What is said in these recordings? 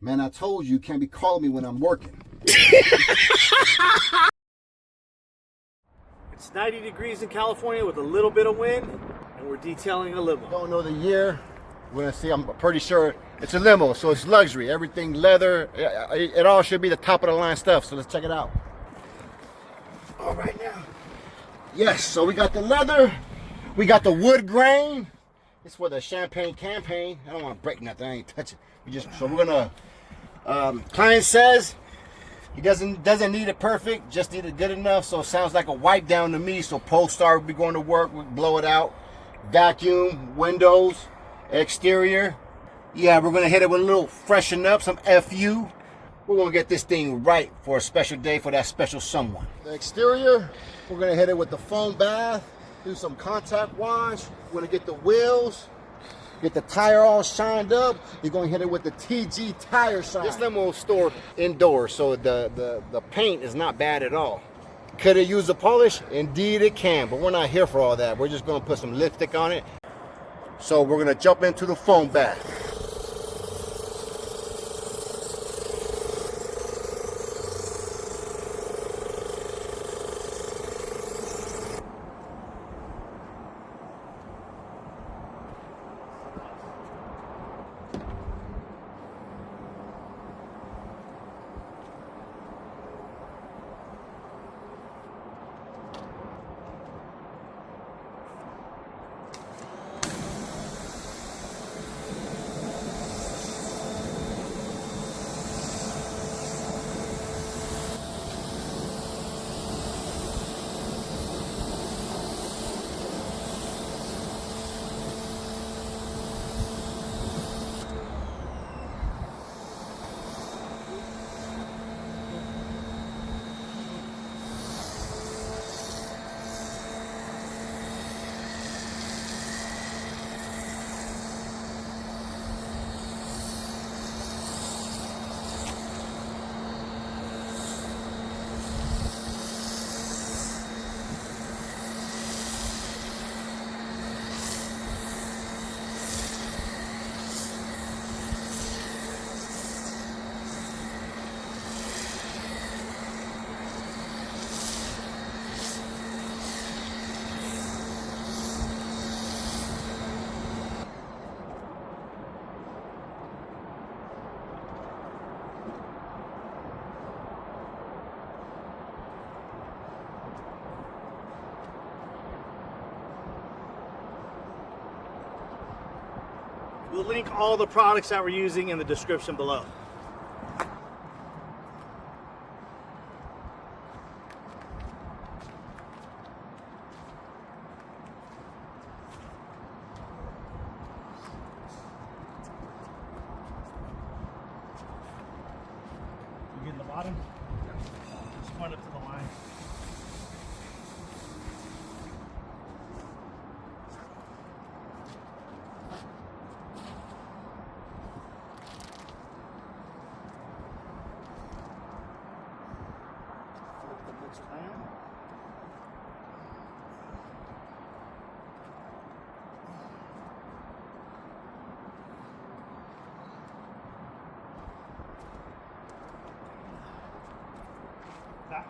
Man, I told you can't be calling me when I'm working. It's 90 degrees in California with a little bit of wind, and we're detailing a limo. Don't know the year. We're gonna see. I'm pretty sure it's a limo, so it's luxury. Everything leather. It all should be the top of the line stuff. So let's check it out. All right now. Yes. So we got the leather. We got the wood grain. It's for the champagne campaign. I don't want to break nothing. I ain't touching. So we're gonna. Client says he doesn't need it perfect, just need it good enough. So it sounds like a wipe down to me. So Polestar will be going to work. We blow it out. Vacuum, windows, exterior. Yeah, we're gonna hit it with a little freshen up, some FU. We're gonna get this thing right for a special day for that special someone. The exterior, we're gonna hit it with the foam bath, do some contact wash. We're gonna get the wheels, get the tire all shined up. You're gonna hit it with the TG tire shine. This limo is stored indoors, so the paint is not bad at all. Could it use a polish? Indeed it can, but we're not here for all that. We're just gonna put some lipstick on it. So we're gonna jump into the foam bath. We'll link all the products that we're using in the description below. You get in the bottom? Just point up to the line.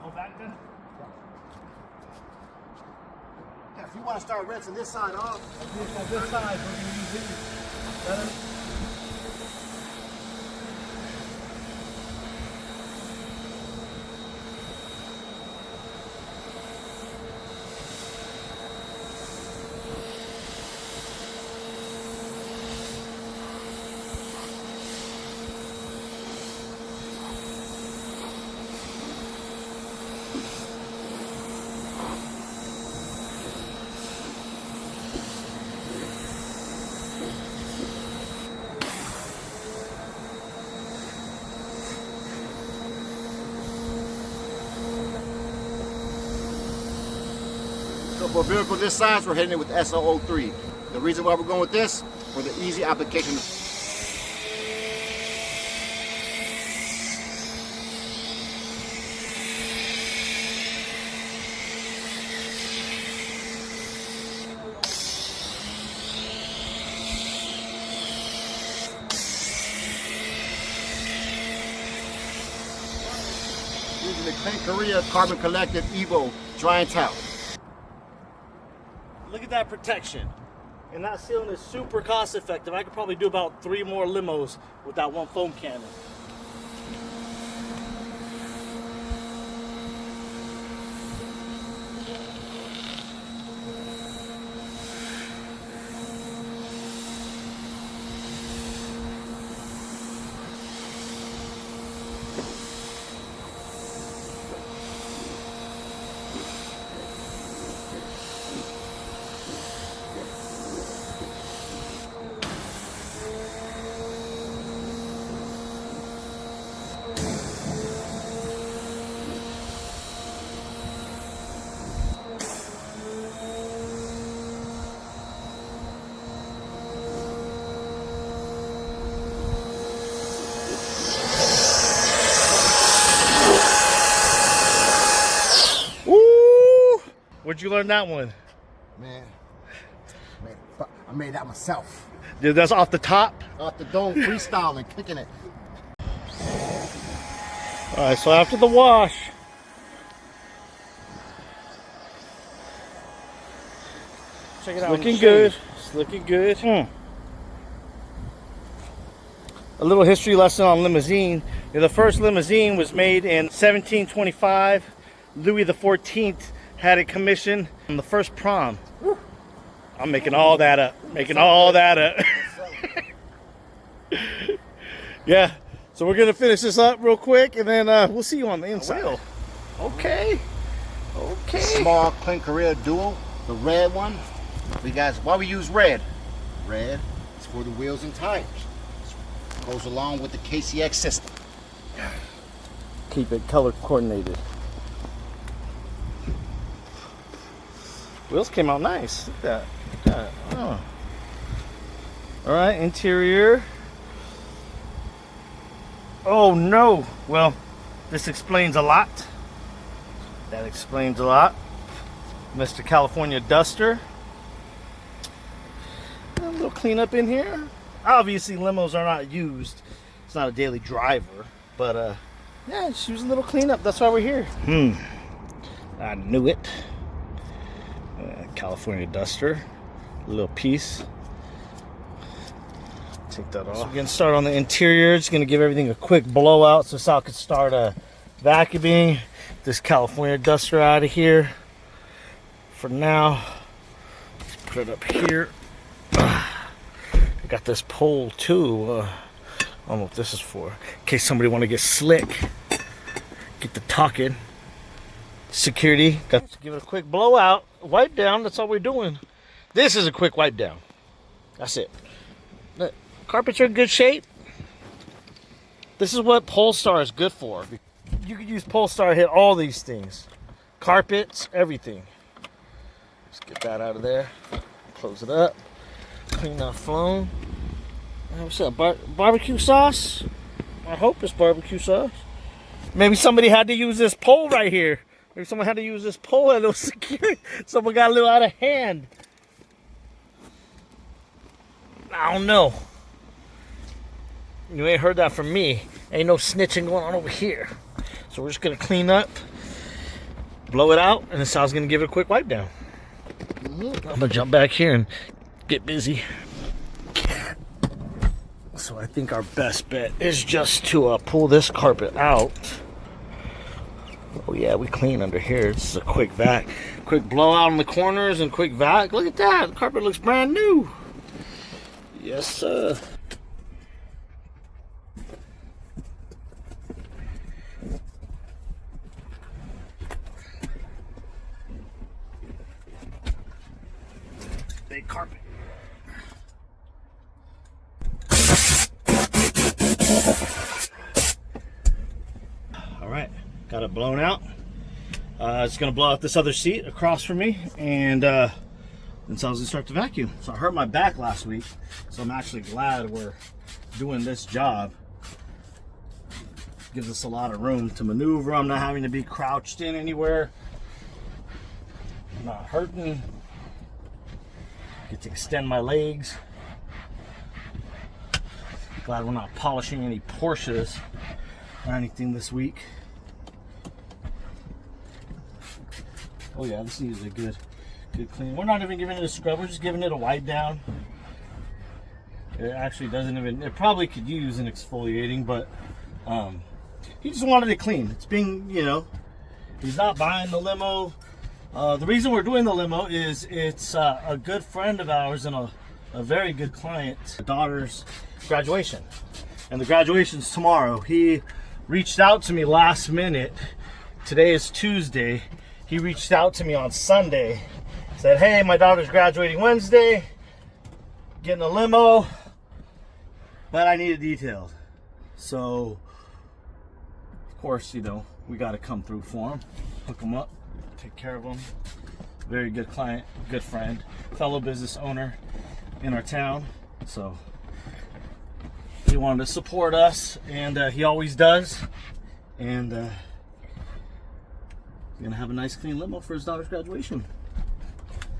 Hold back then? Yeah, if you want to start rinsing this side off. This side, we're going to use these. Better? So for a vehicle this size, we're hitting it with SO03. The reason why we're going with this, for the easy application. using the KLIN Korea Carbon Collective Evo drying towel. Look at that protection. And that sealing is super cost effective. I could probably do about 3 more limos with that one foam cannon. Where'd you learn that one? Man, I made that myself. Dude, that's off the top? Off the dome, freestyling, kicking it. All right, so after the wash, check it out. Looking good. It's looking good. A little history lesson on limousine. The first limousine was made in 1725. Louis XIV had it commissioned on the first prom. I'm making all that up. Yeah. So we're gonna finish this up real quick, and then we'll see you on the inside. Okay. Small KLIN Korea Duo, the red one. Why we use red? Red is for the wheels and tires. Goes along with the KCX system. Keep it color coordinated. Wheels came out nice. Look at that. Oh. All right, interior. Oh no. Well, this explains a lot. That explains a lot. Mr. California Duster. A little cleanup in here. Obviously, limos are not used. It's not a daily driver, but yeah, just use a little cleanup. That's why we're here. I knew it. California Duster, a little piece. Take that off. So we're gonna start on the interior. Just gonna give everything a quick blowout so Sal could start vacuuming this California Duster out of here. For now, let's put it up here. I got this pole too. I don't know what this is for. In case somebody want to get slick, get the talking. Security. Got to give it a quick blowout. Wipe down. That's all we're doing. This is a quick wipe down. That's it. The carpets are in good shape. This is what Polestar is good for. You could use Polestar to hit all these things. Carpets, everything. Let's get that out of there. Close it up. Clean that phone. What's that? Barbecue sauce? I hope it's barbecue sauce. Maybe somebody had to use this pole right here. Maybe someone had to use this pole and it was secure. Someone got a little out of hand. I don't know. You ain't heard that from me. Ain't no snitching going on over here. So we're just gonna clean up, blow it out, and then Sal's gonna give it a quick wipe down. I'm gonna jump back here and get busy. So I think our best bet is just to pull this carpet out. Oh yeah, we clean under here. This is a quick vac. Quick blowout on the corners and quick vac. Look at that. The carpet looks brand new. Yes, sir. Big carpet. All right. Got it blown out. It's gonna blow out this other seat across from me, and then Sal's gonna start to vacuum. So I hurt my back last week, so I'm actually glad we're doing this job. Gives us a lot of room to maneuver. I'm not having to be crouched in anywhere. I'm not hurting. Get to extend my legs. Glad we're not polishing any Porsches or anything this week. Oh yeah, this needs a good clean. We're not even giving it a scrub. We're just giving it a wipe down. It actually doesn't even. It probably could use an exfoliating, but he just wanted it clean. It's being, you know, he's not buying the limo. The reason we're doing the limo is it's a good friend of ours and a very good client. Daughter's graduation, and the graduation's tomorrow. He reached out to me last minute. Today is Tuesday. He reached out to me on Sunday. Said, hey, my daughter's graduating Wednesday. Getting a limo, but I need it detailed. So, of course, you know, we got to come through for him, hook him up, take care of him. Very good client, good friend, fellow business owner in our town. So he wanted to support us, and he always does. And he's gonna have a nice clean limo for his daughter's graduation.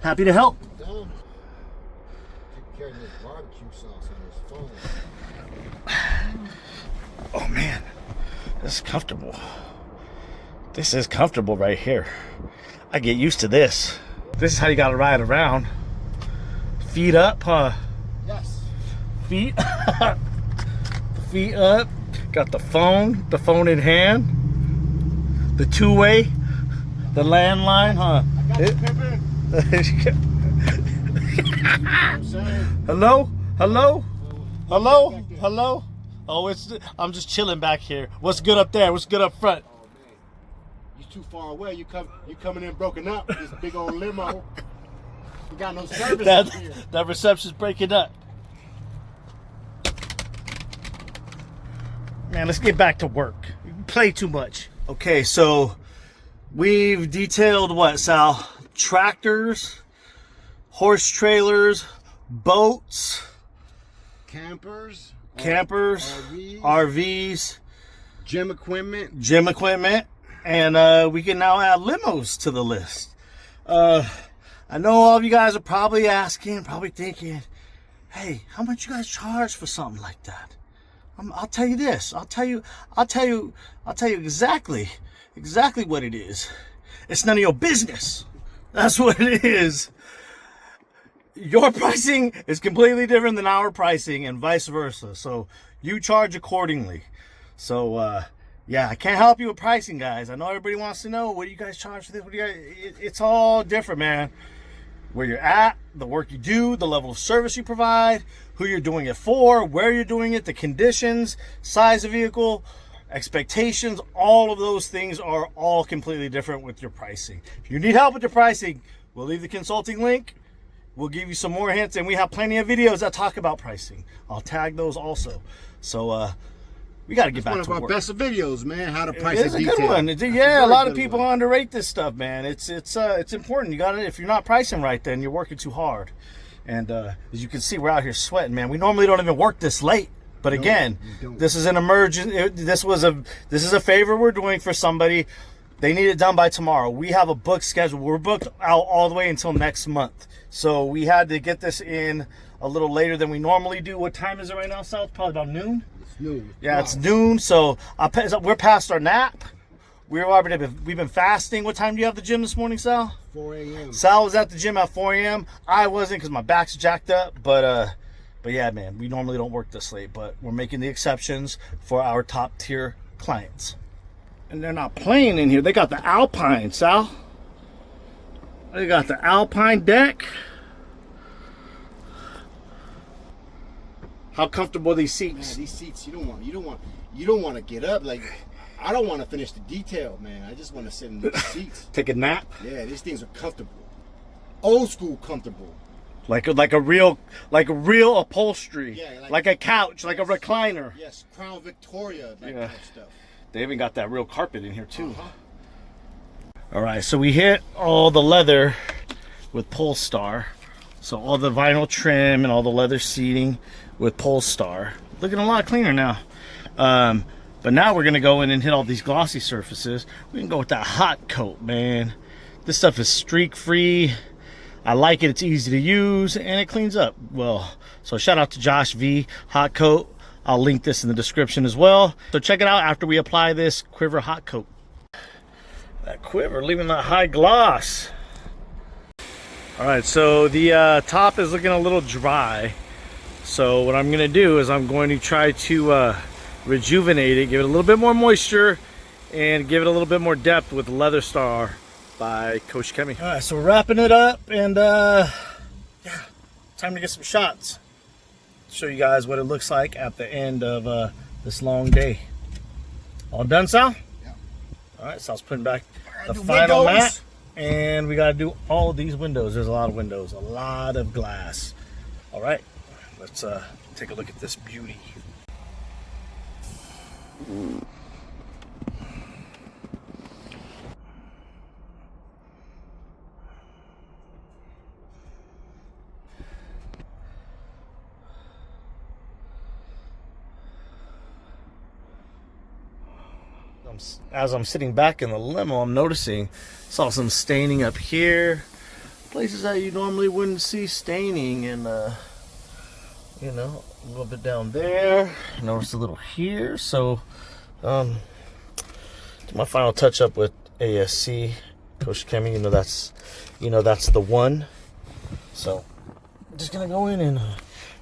Happy to help. Take care of this barbecue sauce on his phone. Oh man, this is comfortable. This is comfortable right here. I get used to this. This is how you gotta ride around. Feet up, huh? Yes. Feet feet up. Got the phone in hand. The two-way, the landline, huh? I got the pepper. Hello? Hello? Hello? Hello? Oh, I'm just chilling back here. What's good up there? What's good up front? Oh man, you too far away. You coming in broken up. This big old limo. You got no service here. That reception's breaking up. Man, let's get back to work. You play too much. Okay, so we've detailed what, Sal? Tractors, horse trailers, boats, campers, RVs, gym equipment, and we can now add limos to the list. I know all of you guys are probably asking, probably thinking, hey, how much you guys charge for something like that? I'll tell you this. I'll tell you exactly what it is. It's none of your business. That's what it is. Your pricing is completely different than our pricing, and vice versa. So you charge accordingly. So yeah, I can't help you with pricing, guys. I know everybody wants to know, what do you guys charge for this? What do you guys? It's all different, man. Where you're at, the work you do, the level of service you provide, who you're doing it for, where you're doing it, the conditions, size of vehicle, expectations, all of those things are all completely different with your pricing. If you need help with your pricing, we'll leave the consulting link. We'll give you some more hints, and we have plenty of videos that talk about pricing. I'll tag those also. So we got to get back to work. One of our best videos, man. How to price It's a good one. Yeah, a lot of people underrate this stuff, man. It's important. You got to, if you're not pricing right, then you're working too hard. And as you can see, we're out here sweating, man. We normally don't even work this late. But again, this is an emergency. This is a favor we're doing for somebody. They need it done by tomorrow. We have a booked schedule. We're booked out all the way until next month. So we had to get this in a little later than we normally do. What time is it right now, Sal? It's probably about noon. It's noon. Yeah, it's noon. So we're past our nap. We've been fasting. What time do you have the gym this morning, Sal? 4 a.m. Sal was at the gym at 4 a.m. I wasn't because my back's jacked up. But yeah, man, we normally don't work this late, but we're making the exceptions for our top tier clients. And they're not playing in here. They got the Alpine, Sal. They got the Alpine deck. How comfortable are these seats? Man, these seats, you don't want to get up. Like, I don't want to finish the detail, man. I just want to sit in the seats. Take a nap. Yeah, these things are comfortable. Old school comfortable. Like a real upholstery. Yeah, like a couch, like a recliner. Yes, Crown Victoria, that kind of stuff. They even got that real carpet in here too. All right, so we hit all the leather with Polestar. So all the vinyl trim and all the leather seating with Polestar. Looking a lot cleaner now. But now we're gonna go in and hit all these glossy surfaces. We can go with that hot coat, man. This stuff is streak free. I like it, it's easy to use, and it cleans up well. So shout out to Josh V Hot Coat. I'll link this in the description as well. So check it out after we apply this Quiver Hot Coat. That quiver, leaving that high gloss. All right, so the top is looking a little dry. So what I'm gonna do is I'm going to try to rejuvenate it, give it a little bit more moisture, and give it a little bit more depth with Leather Star by Coach Kemi. All right, so we're wrapping it up, and yeah, time to get some shots. Show you guys what it looks like at the end of this long day. All done, Sal? Yeah. All right, Sal's putting back the final mat, and we gotta do all of these windows. There's a lot of windows, a lot of glass. All right, let's take a look at this beauty. As I'm sitting back in the limo, I'm noticing saw some staining up here, places that you normally wouldn't see staining, and you know, a little bit down there. Notice a little here. So do my final touch up with ASC Coach Kemi. You know that's the one. So I'm just gonna go in, and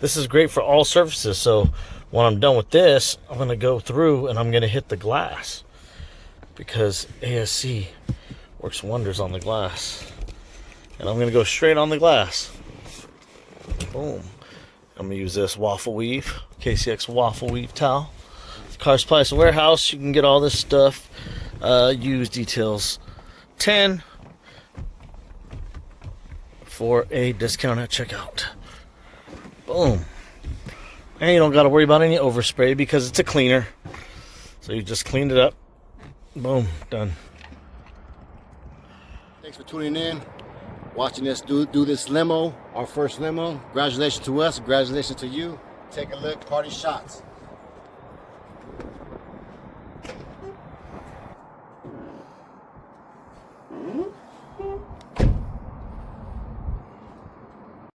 this is great for all surfaces. So when I'm done with this, I'm gonna go through and I'm gonna hit the glass, because ASC works wonders on the glass. And I'm gonna go straight on the glass. Boom. I'm gonna use this waffle weave, KCX waffle weave towel. Car Supplies Warehouse, you can get all this stuff. Use details 10 for a discount at checkout. Boom. And you don't gotta worry about any overspray because it's a cleaner. So you just cleaned it up. Boom, done. Thanks for tuning in, watching us do this limo, our first limo. Congratulations to us, congratulations to you. Take a look, party shots.